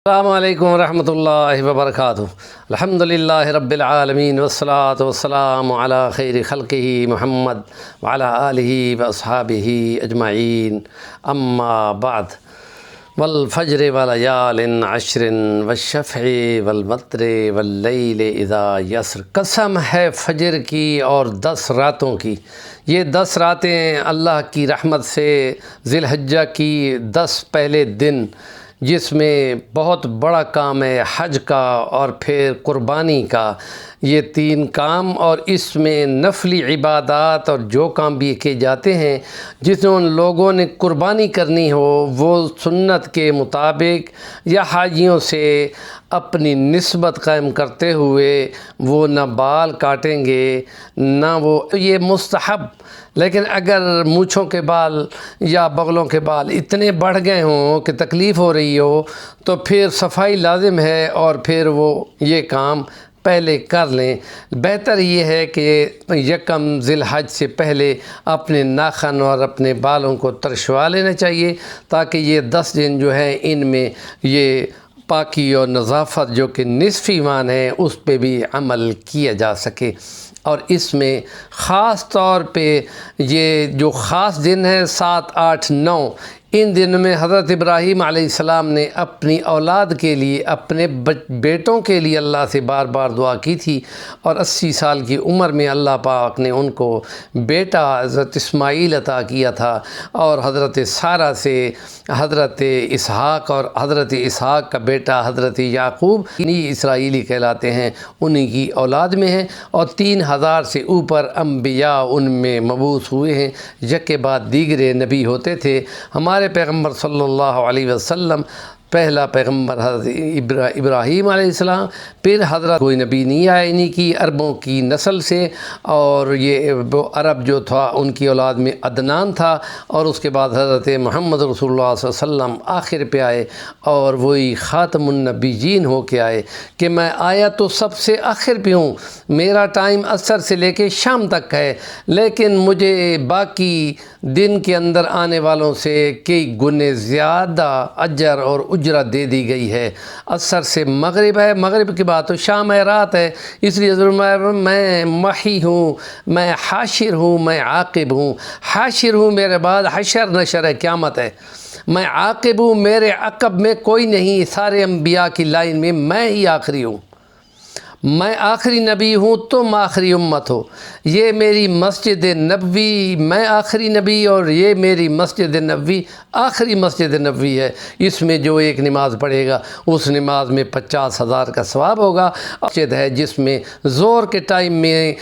السلام علیکم ورحمۃ اللہ وبرکاتہ۔ الحمدللہ رب العالمین والصلاة والسلام علی خیر خلقہ محمد وعلی آلہ واصحابہ اجمعین، اما بعد۔ والفجر ولیال عشر والشفع والوتر واللیل اذا یسر۔ قسم ہے فجر کی اور 10 راتوں کی۔ یہ 10 راتیں اللہ کی رحمت سے ذی الحجہ کی 10 پہلے دن، جس میں بہت بڑا کام ہے حج کا اور پھر قربانی کا، یہ 3 کام، اور اس میں نفلی عبادات اور جو کام بھی کیے جاتے ہیں جس میں ان لوگوں نے قربانی کرنی ہو وہ سنت کے مطابق یا حاجیوں سے اپنی نسبت قائم کرتے ہوئے وہ نہ بال کاٹیں گے نہ وہ، یہ مستحب۔ لیکن اگر مونچھوں کے بال یا بغلوں کے بال اتنے بڑھ گئے ہوں کہ تکلیف ہو رہی ہو تو پھر صفائی لازم ہے، اور پھر وہ یہ کام پہلے کر لیں۔ بہتر یہ ہے کہ یکم ذی الحج سے پہلے اپنے ناخن اور اپنے بالوں کو ترشوا لینا چاہیے، تاکہ یہ 10 دن جو ہے ان میں یہ پاکی اور نظافت جو کہ نصف ایمان ہے اس پہ بھی عمل کیا جا سکے۔ اور اس میں خاص طور پہ یہ جو خاص دن ہے 7، 8، 9، ان دنوں میں حضرت ابراہیم علیہ السلام نے اپنی اولاد کے لیے، اپنے بیٹوں کے لیے اللہ سے بار بار دعا کی تھی، اور 80 سال کی عمر میں اللہ پاک نے ان کو بیٹا حضرت اسماعیل عطا کیا تھا، اور حضرت سارہ سے حضرت اسحاق، اور حضرت اسحاق کا بیٹا حضرت یعقوب انہی اسرائیلی کہلاتے ہیں، انہی کی اولاد میں ہیں، اور 3000 سے اوپر انبیاء ان میں مبعوث ہوئے ہیں، یک کے بعد دیگرے نبی ہوتے تھے۔ ہمارے پیغمبر صلی اللہ علیہ وسلم پہلا پیغمبر حضرت ابراہیم علیہ السلام، پھر حضرت کوئی نبی نہیں آیا انہی کی عربوں کی نسل سے، اور یہ وہ عرب جو تھا ان کی اولاد میں عدنان تھا، اور اس کے بعد حضرت محمد رسول اللہ صلی اللہ علیہ وسلم آخر پہ آئے، اور وہی خاتم النبیین ہو کے آئے کہ میں آیا تو سب سے آخر پہ ہوں، میرا ٹائم عصر سے لے کے شام تک ہے، لیکن مجھے باقی دن کے اندر آنے والوں سے کئی گنے زیادہ اجر اور اجرت دے دی گئی ہے۔ عصر سے مغرب ہے، مغرب کے بعد تو شام ہے، رات ہے، اس لیے میں محی ہوں، میں حاشر ہوں، میں عاقب ہوں۔ حاشر ہوں، میرے بعد حشر نشر ہے، قیامت ہے۔ میں عاقب ہوں، میرے عقب میں کوئی نہیں، سارے انبیاء کی لائن میں ہی آخری ہوں۔ میں آخری نبی ہوں، تم آخری امت ہو۔ یہ میری مسجد نبوی، میں آخری نبی، اور یہ میری مسجد نبوی آخری مسجد نبوی ہے۔ اس میں جو ایک نماز پڑھے گا اس نماز میں 50,000 کا ثواب ہوگا۔ مسجد ہے جس میں ظہر کے ٹائم میں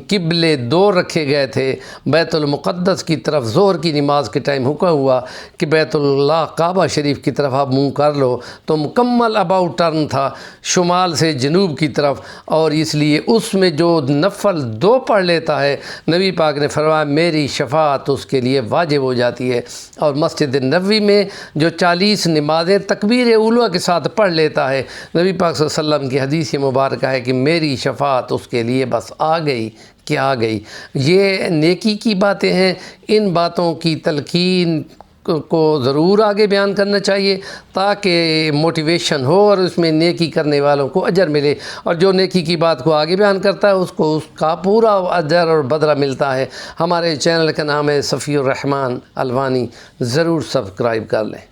قبلے 2 رکھے گئے تھے، بیت المقدس کی طرف ظہر کی نماز کے ٹائم حکم ہوا کہ بیت اللہ کعبہ شریف کی طرف آپ منہ کر لو، تو مکمل اباؤٹ ٹرن تھا شمال سے جنوب کی طرف، اور اس لیے اس میں جو نفل 2 پڑھ لیتا ہے نبی پاک نے فرمایا میری شفاعت اس کے لیے واجب ہو جاتی ہے۔ اور مسجد نبوی میں جو 40 نمازیں تکبیر اولیٰ کے ساتھ پڑھ لیتا ہے، نبی پاک صلی اللہ علیہ وسلم کی حدیث مبارکہ ہے کہ میری شفاعت اس کے لیے بس آ گئی کہ آ گئی۔ یہ نیکی کی باتیں ہیں، ان باتوں کی تلقین کو ضرور آگے بیان کرنا چاہیے تاکہ موٹیویشن ہو اور اس میں نیکی کرنے والوں کو اجر ملے، اور جو نیکی کی بات کو آگے بیان کرتا ہے اس کو اس کا پورا اجر اور بدلہ ملتا ہے۔ ہمارے چینل کا نام ہے صفی الرحمن الوانی، ضرور سبسکرائب کر لیں۔